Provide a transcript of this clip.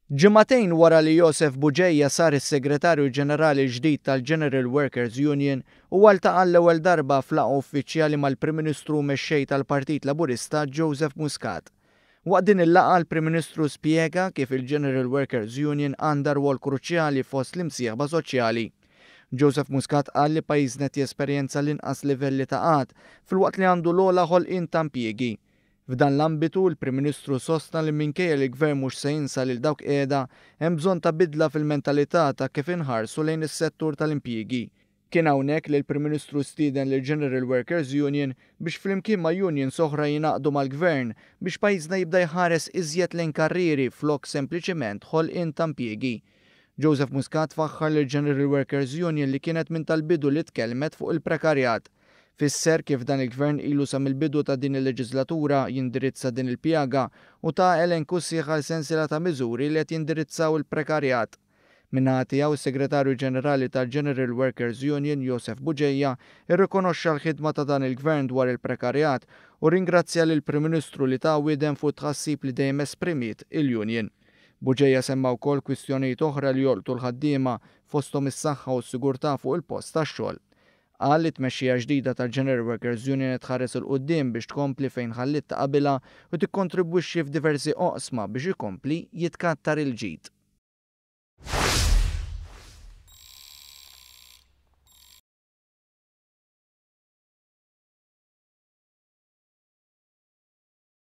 Ġimagħtejn wara li Joseph Buġejja sar is-Segretarju Ġenerali ġdid tal-General Workers Union u ltaqa' l-ewwel darba f'laqgħa uffiċjali mal-Prim Ministru mexxej tal-Partit Laburista Joseph Muscat. Waqt din il-laqgħa l-Prim Ministru spjega kif il-General Workers Union għandha rwol kruċjali fost l-imsieħba soċjali. Joseph Muscat qal li pajjiżna jesperjenza l-inqas livelli ta' qatt filwaqt li għandu l-ogħla ħolqien ta' impjiegi. F'dan l-ambitu l-Prim Ministru sostna li minkejja li l-Gvern mhux se jinsa lil dawk qiegħda hemm bżonn ta' bidla fil-mentalità ta' kif inħarsu lejn is-settur tal-impjiegi. Kien hawnhekk li l-Prim Ministru stieden lil General Workers Union biex flimkien ma' unions oħra jingħaqdu mal-Gvern biex pajjiżna jibda jħares iżjed lejn karrieri flok sempliċement ħolqien ta' impjiegi. Joseph Muscat faħħar lil General Workers Union li kienet minn tal-bidu li tkellmet fuq il-prekarjat. Fisser kif dan il-Gvern ilu sa mill-bidu ta' din il-leġislatura jindirizza din il-pjaga u ta' elenku sieħa sensiela ta' miżuri li qed jindirizzaw il-prekarjat. Min-naħa tiegħu is-Segretarju Ġenerali tal-General Workers Union Joseph Buġejja irrikonoxxa l-ħidma ta' dan il-Gvern dwar il-prekarjat u ringrazzja lil Prim Ministru li ta' wiedem fuq tħassib li dejjem esprimiet il-Union. Buġejja semma wkoll kwistjonijiet oħra li jolqtu l-ħaddiema fosthom is-saħħa u s-sigurtà fuq il-post tax-xogħol. Qal li tmexxija ġdida tal-General Workers Union tħares il-qudiem biex tkompli fejn ħallit ta' qabilha u tikkontribwixxi f'diversi oqsma biex ikompli jitkattar il-ġid.